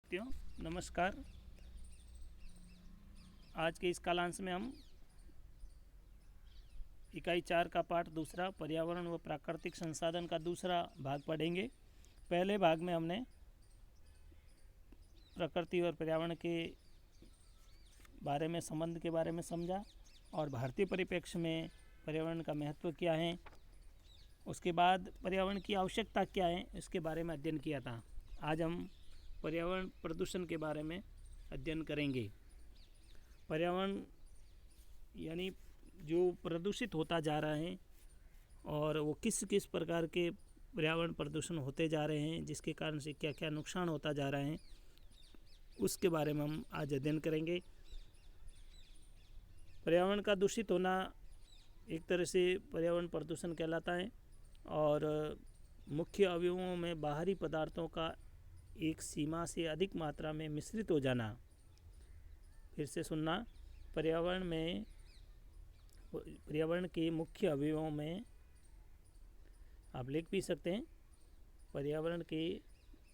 साथियों, नमस्कार। आज के इस कालांश में हम इकाई 4 का पाठ दूसरा पर्यावरण व प्राकृतिक संसाधन का दूसरा भाग पढ़ेंगे। पहले भाग में हमने प्रकृति और पर्यावरण के बारे में, संबंध के बारे में समझा और भारतीय परिप्रेक्ष्य में पर्यावरण का महत्व क्या है, उसके बाद पर्यावरण की आवश्यकता क्या है, इसके बारे में अध्ययन किया था। आज हम पर्यावरण प्रदूषण के बारे में अध्ययन करेंगे। पर्यावरण यानी जो प्रदूषित होता जा रहा है और वो किस किस प्रकार के पर्यावरण प्रदूषण होते जा रहे हैं, जिसके कारण से क्या क्या नुकसान होता जा रहा है, उसके बारे में हम आज अध्ययन करेंगे। पर्यावरण का दूषित होना एक तरह से पर्यावरण प्रदूषण कहलाता है और मुख्य अवयवों में बाहरी पदार्थों का एक सीमा से अधिक मात्रा में मिश्रित हो जाना। फिर से सुनना, पर्यावरण के मुख्य अवयवों में, आप लिख भी सकते हैं, पर्यावरण के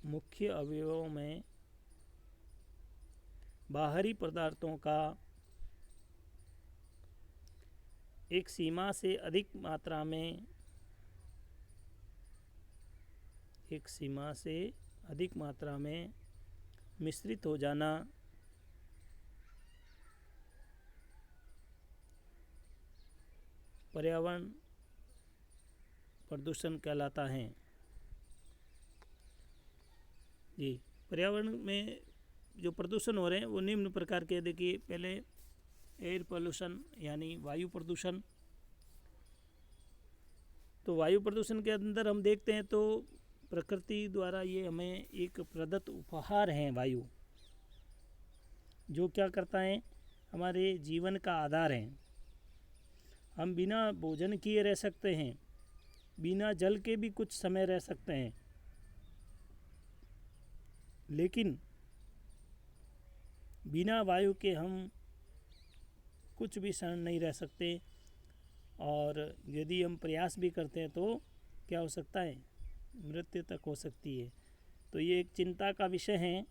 मुख्य अवयवों में बाहरी पदार्थों का एक सीमा से अधिक मात्रा में मिश्रित हो जाना पर्यावरण प्रदूषण कहलाता है। जी, पर्यावरण में जो प्रदूषण हो रहे हैं वो निम्न प्रकार के, देखिए, पहले एयर पोल्यूशन यानी वायु प्रदूषण। तो वायु प्रदूषण के अंदर हम देखते हैं तो प्रकृति द्वारा ये हमें एक प्रदत्त उपहार है। वायु जो क्या करता है, हमारे जीवन का आधार है। हम बिना भोजन किए रह सकते हैं, बिना जल के भी कुछ समय रह सकते हैं, लेकिन बिना वायु के हम कुछ भी क्षण नहीं रह सकते। और यदि हम प्रयास भी करते हैं तो क्या हो सकता है, मृत्यु तक हो सकती है। तो ये एक चिंता का विषय है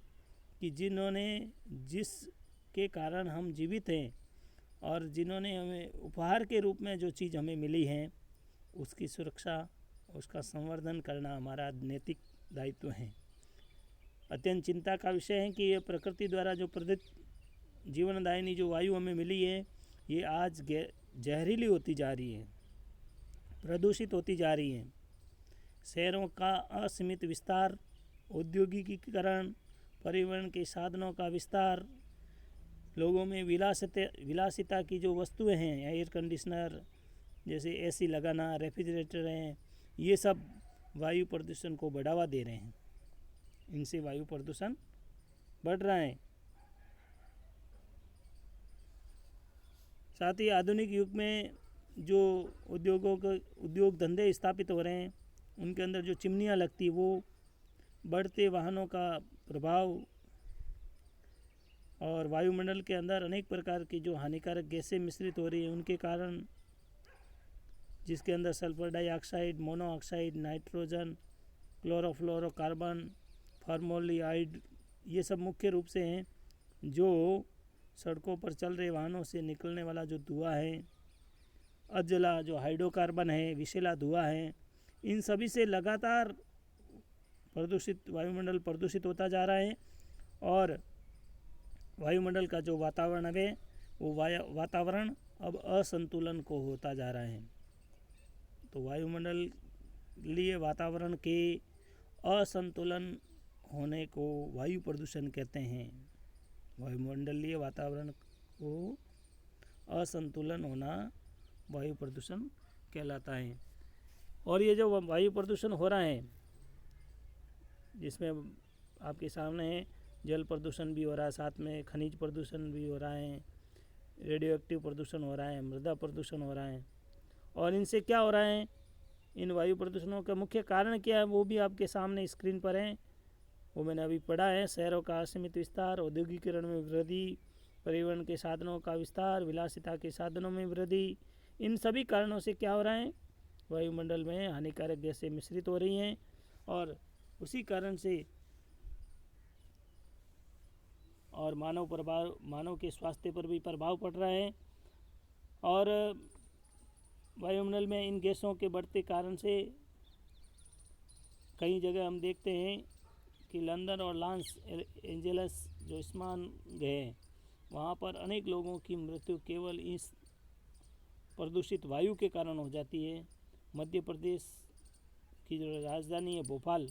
कि जिसके कारण हम जीवित हैं और जिन्होंने हमें उपहार के रूप में जो चीज़ हमें मिली है, उसकी सुरक्षा, उसका संवर्धन करना हमारा नैतिक दायित्व है। अत्यंत चिंता का विषय है कि ये प्रकृति द्वारा जो प्रदत्त जीवनदायिनी जो वायु हमें मिली है, ये आज जहरीली होती जा रही है, प्रदूषित होती जा रही है। शहरों का असीमित विस्तार, औद्योगिकीकरण, परिवहन के साधनों का विस्तार, लोगों में विलासिता की जो वस्तुएं हैं, एयर कंडीशनर जैसे एसी लगाना, रेफ्रिजरेटर हैं, ये सब वायु प्रदूषण को बढ़ावा दे रहे हैं। इनसे वायु प्रदूषण बढ़ रहा है। साथ ही आधुनिक युग में जो उद्योग धंधे स्थापित हो रहे हैं, उनके अंदर जो चिमनियाँ लगती है, वो बढ़ते वाहनों का प्रभाव और वायुमंडल के अंदर अनेक प्रकार की जो हानिकारक गैसें मिश्रित हो रही हैं, उनके कारण, जिसके अंदर sulphur dioxide, monoxide, nitrogen, chlorofluorocarbon, formaldehyde, ये सब मुख्य रूप से हैं जो सड़कों पर चल रहे वाहनों से निकलने वाला जो धुआं है, अजला जो हाइड्रोकार्बन है, विषैला धुआं है, इन सभी से लगातार वायुमंडल प्रदूषित होता जा रहा है। और वायुमंडल का जो वातावरण है, वो वातावरण अब असंतुलन को होता जा रहा है। तो वायुमंडलीय वातावरण के असंतुलन होने को वायु प्रदूषण कहते हैं। वायुमंडलीय वातावरण को असंतुलन होना वायु प्रदूषण कहलाता है। और ये जो वायु प्रदूषण हो रहा है, जिसमें आपके सामने है, जल प्रदूषण भी हो रहा है, साथ में खनिज प्रदूषण भी हो रहा है, रेडियो एक्टिव प्रदूषण हो रहा है, मृदा प्रदूषण हो रहा है। और इनसे क्या हो रहा है, इन वायु प्रदूषणों का मुख्य कारण क्या है, वो भी आपके सामने स्क्रीन पर है, वो मैंने अभी पढ़ा है। शहरों का असीमित विस्तार, औद्योगिकीकरण में वृद्धि, परिवहन के साधनों का विस्तार, विलासिता के साधनों में वृद्धि, इन सभी कारणों से क्या हो रहा है, वायुमंडल में हानिकारक गैसें मिश्रित हो रही हैं। और उसी कारण से और मानव के स्वास्थ्य पर भी प्रभाव पड़ रहा है। और वायुमंडल में इन गैसों के बढ़ते कारण से कई जगह हम देखते हैं कि लंदन और लॉस एंजल्स जो स्नान गए, वहाँ पर अनेक लोगों की मृत्यु केवल इस प्रदूषित वायु के कारण हो जाती है। मध्य प्रदेश की जो राजधानी है भोपाल,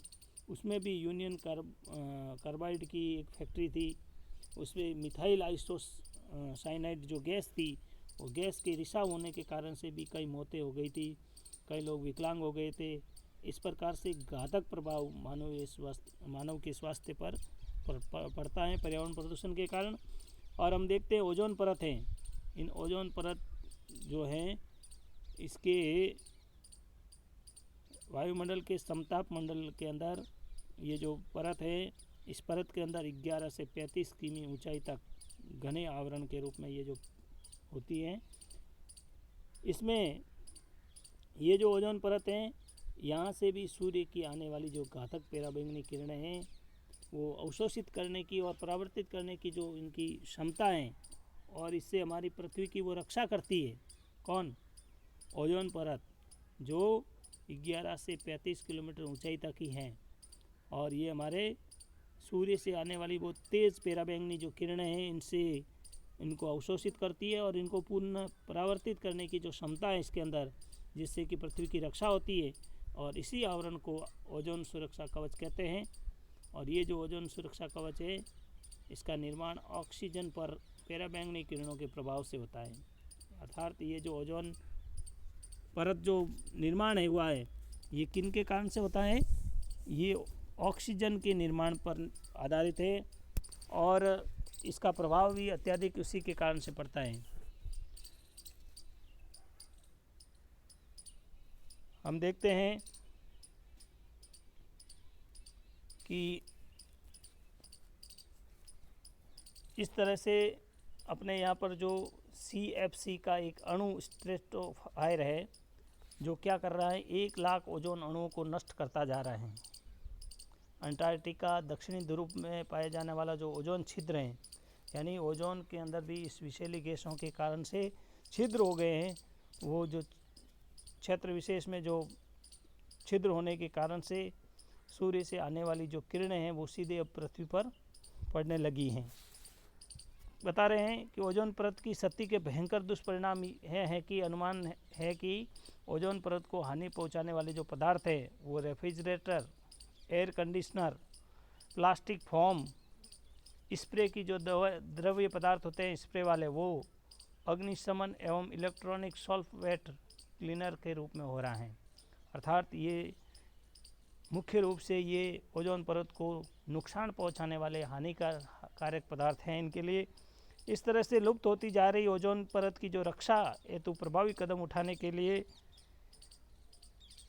उसमें भी यूनियन कार्बाइड की एक फैक्ट्री थी, उसमें मिथाइल आइसोसाइनाइड जो गैस थी, वो गैस के रिसाव होने के कारण से भी कई मौतें हो गई थी, कई लोग विकलांग हो गए थे। इस प्रकार से घातक प्रभाव मानव के स्वास्थ्य पर पड़ता है पर्यावरण प्रदूषण के कारण। और हम देखते हैं ओजोन परत है, इन ओजोन परत जो है इसके वायुमंडल के समताप मंडल के अंदर ये जो परत है, इस परत के अंदर 11 से 35 किमी ऊंचाई तक घने आवरण के रूप में ये जो होती है, इसमें ये जो ओजोन परत है, यहाँ से भी सूर्य की आने वाली जो घातक पराबैंगनी किरणें हैं वो अवशोषित करने की और परावर्तित करने की जो इनकी क्षमता है, और इससे हमारी पृथ्वी की वो रक्षा करती है। कौन? ओजोन परत, जो 11 से 35 किलोमीटर ऊंचाई तक ही है, और ये हमारे सूर्य से आने वाली वो तेज़ पराबैंगनी जो किरणें हैं इनको अवशोषित करती है और इनको पुनः परावर्तित करने की जो क्षमता है इसके अंदर, जिससे कि पृथ्वी की रक्षा होती है। और इसी आवरण को ओजोन सुरक्षा कवच कहते हैं। और ये जो ओजोन सुरक्षा कवच है, इसका निर्माण ऑक्सीजन पर पराबैंगनी किरणों के प्रभाव से होता है। अर्थात ये जो ओजोन परत जो निर्माण है हुआ है, ये किन के कारण से होता है? ये ऑक्सीजन के निर्माण पर आधारित है, और इसका प्रभाव भी अत्यधिक उसी के कारण से पड़ता है। हम देखते हैं कि इस तरह से अपने यहाँ पर जो CFC का एक अणु स्ट्रेटोफायर है, जो क्या कर रहा है, 1 लाख ओजोन अणुओं को नष्ट करता जा रहा है। अंटार्कटिका दक्षिणी ध्रुव में पाए जाने वाला जो ओजोन छिद्र हैं, यानी ओजोन के अंदर भी इस विषैली गैसों के कारण से छिद्र हो गए हैं, वो जो क्षेत्र विशेष में जो छिद्र होने के कारण से सूर्य से आने वाली जो किरणें हैं वो सीधे अब पृथ्वी पर पड़ने लगी हैं। बता रहे हैं कि ओजोन परत की क्षति के भयंकर दुष्परिणाम है कि अनुमान है कि ओजोन परत को हानि पहुंचाने वाले जो पदार्थ है वो refrigerator, air conditioner, plastic foam, spray की जो द्रव्य पदार्थ होते हैं स्प्रे वाले, वो अग्निशमन एवं इलेक्ट्रॉनिक सॉल्वेंट क्लीनर के रूप में हो रहा है। अर्थात ये मुख्य रूप से ये ओजोन परत को नुकसान पहुंचाने वाले हानिकारक पदार्थ हैं। इनके लिए इस तरह से लुप्त होती जा रही ओजोन परत की जो रक्षा हेतु प्रभावी कदम उठाने के लिए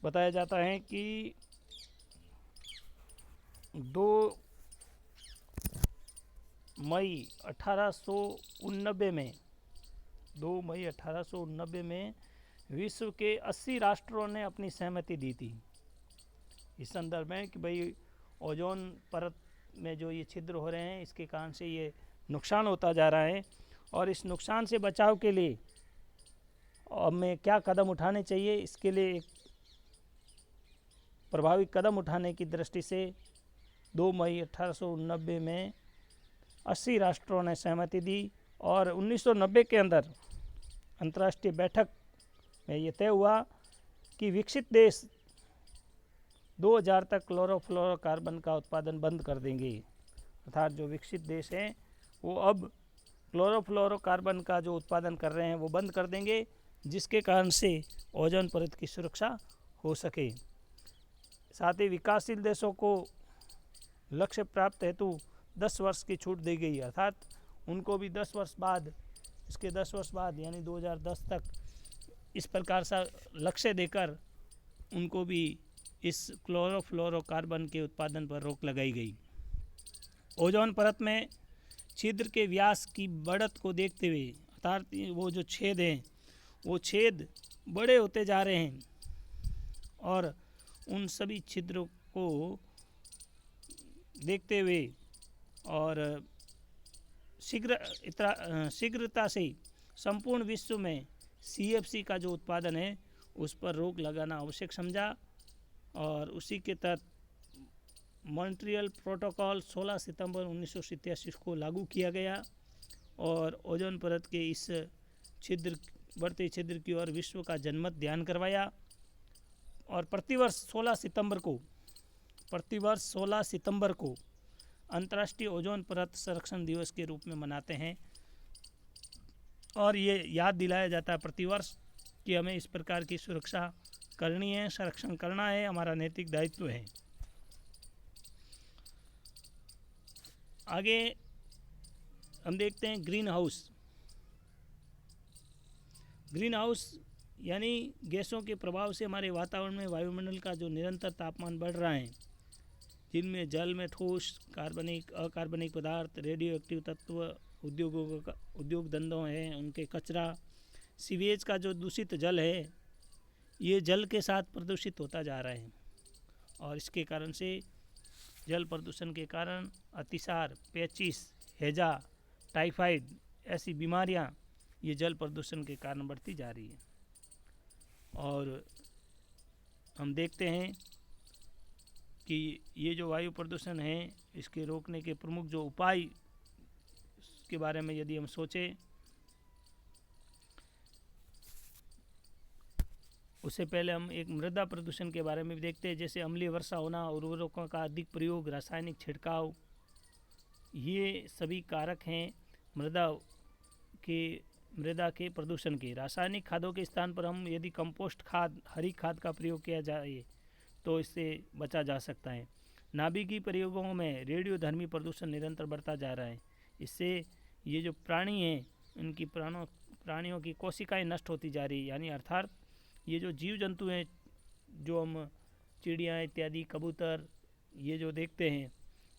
बताया जाता है कि 2 मई 1889 में विश्व के 80 राष्ट्रों ने अपनी सहमति दी थी इस संदर्भ में कि भाई ओजोन परत में जो ये छिद्र हो रहे हैं, इसके कारण से ये नुकसान होता जा रहा है, और इस नुकसान से बचाव के लिए हमें क्या कदम उठाने चाहिए, इसके लिए एक प्रभावी कदम उठाने की दृष्टि से 2 मई 1889 में 80 राष्ट्रों ने सहमति दी, और 1990 के अंदर अंतर्राष्ट्रीय बैठक में ये तय हुआ कि विकसित देश 2000 तक क्लोरोफ्लोरोकार्बन का उत्पादन बंद कर देंगे। अर्थात जो विकसित देश हैं वो अब क्लोरोफ्लोरोकार्बन का जो उत्पादन कर रहे हैं वो बंद कर देंगे, जिसके कारण से ओजोन परत की सुरक्षा हो सके। साथ ही विकासशील देशों को लक्ष्य प्राप्त हेतु 10 वर्ष की छूट दी गई। अर्थात उनको भी 10 वर्ष बाद, इसके 10 वर्ष बाद यानी 2010 तक इस प्रकार सा लक्ष्य देकर उनको भी इस क्लोरोफ्लोरोकार्बन के उत्पादन पर रोक लगाई गई। ओजोन परत में छिद्र के व्यास की बढ़त को देखते हुए, अर्थात वो जो छेद हैं वो छेद बड़े होते जा रहे हैं, और उन सभी छिद्रों को देखते हुए और शीघ्रता से संपूर्ण विश्व में CFC का जो उत्पादन है उस पर रोक लगाना आवश्यक समझा और उसी के तहत मॉन्ट्रियल प्रोटोकॉल 16 सितंबर 1987 को लागू किया गया और ओजोन परत के इस बढ़ते छिद्र की ओर विश्व का जनमत ध्यान करवाया और प्रतिवर्ष 16 सितंबर को अंतर्राष्ट्रीय ओजोन परत संरक्षण दिवस के रूप में मनाते हैं और ये याद दिलाया जाता है प्रतिवर्ष कि हमें इस प्रकार की सुरक्षा करनी है, संरक्षण करना है, हमारा नैतिक दायित्व है। आगे हम देखते हैं ग्रीन हाउस यानी गैसों के प्रभाव से हमारे वातावरण में वायुमंडल का जो निरंतर तापमान बढ़ रहा है, जिनमें जल में ठोस कार्बनिक अकार्बनिक पदार्थ, रेडियो एक्टिव तत्व, उद्योग धंधों हैं उनके कचरा, सीवेज का जो दूषित जल है ये जल के साथ प्रदूषित होता जा रहा है और इसके कारण से जल प्रदूषण के कारण अतिसार, पेचिश, हैजा, टाइफाइड ऐसी बीमारियां ये जल प्रदूषण के कारण बढ़ती जा रही है। और हम देखते हैं कि ये जो वायु प्रदूषण है इसके रोकने के प्रमुख जो उपाय के बारे में यदि हम सोचें, उससे पहले हम एक मृदा प्रदूषण के बारे में भी देखते हैं, जैसे अम्लीय वर्षा होना, उर्वरकों का अधिक प्रयोग, रासायनिक छिड़काव, ये सभी कारक हैं मृदा के प्रदूषण के। रासायनिक खादों के स्थान पर हम यदि कंपोस्ट खाद, हरी खाद का प्रयोग किया जाए तो इससे बचा जा सकता है। नाभिकीय प्रयोगों में रेडियोधर्मी प्रदूषण निरंतर बढ़ता जा रहा है। इससे ये जो प्राणी हैं इनकी प्राणियों की कोशिकाएं नष्ट होती जा रही है, यानी अर्थात ये जो जीव जंतु हैं जो हम चिड़िया इत्यादि, कबूतर ये जो देखते हैं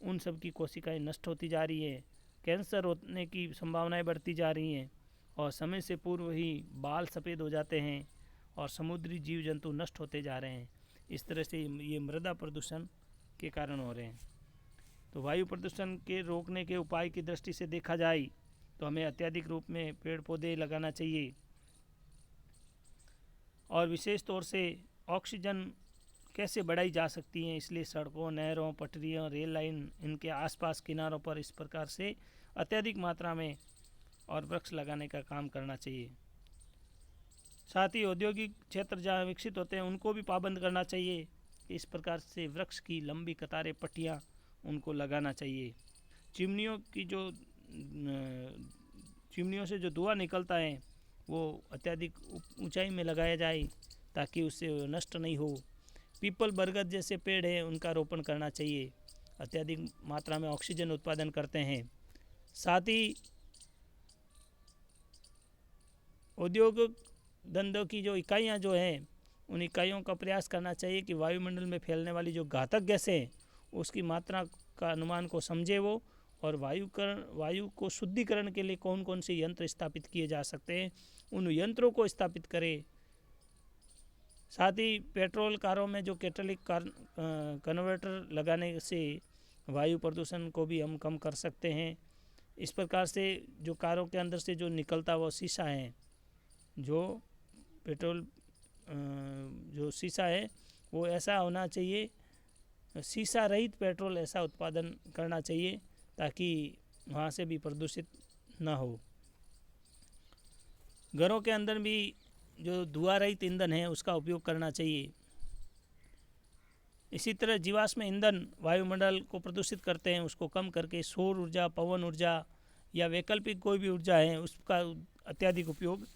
उन सब की कोशिकाएं नष्ट होती जा रही है, कैंसर होने की संभावनाएं बढ़ती जा रही हैं और समय से पूर्व ही बाल सफ़ेद हो जाते हैं और समुद्री जीव जंतु नष्ट होते जा रहे हैं। इस तरह से ये मृदा प्रदूषण के कारण हो रहे हैं। तो वायु प्रदूषण के रोकने के उपाय की दृष्टि से देखा जाए तो हमें अत्यधिक रूप में पेड़ पौधे लगाना चाहिए और विशेष तौर से ऑक्सीजन कैसे बढ़ाई जा सकती हैं, इसलिए सड़कों, नहरों, पटरियों, रेल लाइन इनके आसपास किनारों पर इस प्रकार से अत्यधिक मात्रा में और वृक्ष लगाने का काम करना चाहिए। साथ ही औद्योगिक क्षेत्र जहाँ विकसित होते हैं उनको भी पाबंद करना चाहिए। इस प्रकार से वृक्ष की लंबी कतारें, पट्टियाँ उनको लगाना चाहिए। चिमनियों से जो धुआं निकलता है वो अत्यधिक ऊंचाई में लगाया जाए ताकि उससे नष्ट नहीं हो। पीपल, बरगद जैसे पेड़ हैं उनका रोपण करना चाहिए, अत्यधिक मात्रा में ऑक्सीजन उत्पादन करते हैं। साथ ही औद्योगिक धंधों की जो इकाइयाँ जो हैं उन इकाइयों का प्रयास करना चाहिए कि वायुमंडल में फैलने वाली जो घातक गैसें हैं उसकी मात्रा का अनुमान को समझे वो और वायु को शुद्धिकरण के लिए कौन कौन से यंत्र स्थापित किए जा सकते हैं उन यंत्रों को स्थापित करें। साथ ही पेट्रोल कारों में जो कैटालिटिक कन्वर्टर लगाने से वायु प्रदूषण को भी हम कम कर सकते हैं। इस प्रकार से जो कारों के अंदर से जो निकलता वो शीशा है, जो पेट्रोल जो शीशा है वो ऐसा होना चाहिए, शीशा रहित पेट्रोल ऐसा उत्पादन करना चाहिए ताकि वहाँ से भी प्रदूषित ना हो। घरों के अंदर भी जो धुआं रहित ईंधन है उसका उपयोग करना चाहिए। इसी तरह जीवाश्म ईंधन वायुमंडल को प्रदूषित करते हैं, उसको कम करके सौर ऊर्जा, पवन ऊर्जा या वैकल्पिक कोई भी ऊर्जा है उसका अत्यधिक उपयोग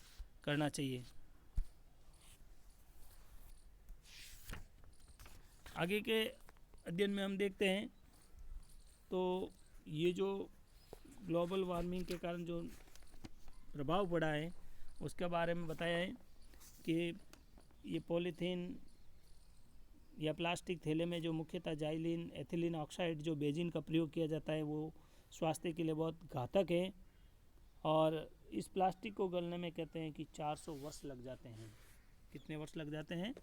करना चाहिए। आगे के अध्ययन में हम देखते हैं तो ये जो ग्लोबल वार्मिंग के कारण जो प्रभाव पड़ा है उसके बारे में बताया है कि ये पॉलीथीन या प्लास्टिक थैले में जो मुख्यतः जाइलिन, एथिलीन ऑक्साइड जो बेंजीन का प्रयोग किया जाता है वो स्वास्थ्य के लिए बहुत घातक है और इस प्लास्टिक को गलने में कहते हैं कि 400 वर्ष लग जाते हैं। कितने वर्ष लग जाते हैं?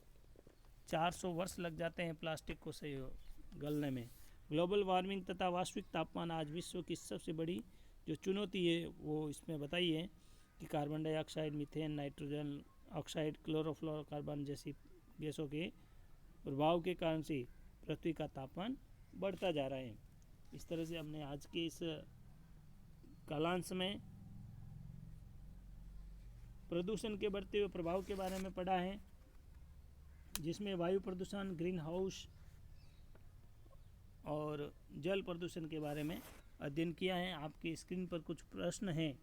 400 वर्ष लग जाते हैं प्लास्टिक को सही गलने में। ग्लोबल वार्मिंग तथा वास्तविक तापमान आज विश्व की सबसे बड़ी जो चुनौती है वो इसमें बताई है कि carbon dioxide, methane, nitrogen oxide, chlorofluorocarbon जैसी गैसों के प्रभाव के कारण से पृथ्वी का तापमान बढ़ता जा रहा है। इस तरह से हमने आज के इस कालांश में प्रदूषण के बढ़ते हुए प्रभाव के बारे में पढ़ा है, जिसमें वायु प्रदूषण, ग्रीन हाउस और जल प्रदूषण के बारे में अध्ययन किया है। आपकी स्क्रीन पर कुछ प्रश्न हैं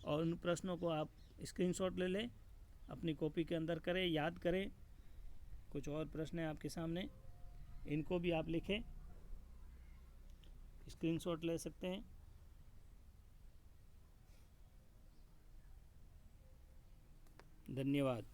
और उन प्रश्नों को आप स्क्रीनशॉट ले लें, अपनी कॉपी के अंदर करें, याद करें। कुछ और प्रश्न हैं आपके सामने, इनको भी आप लिखें, स्क्रीनशॉट ले सकते हैं। धन्यवाद।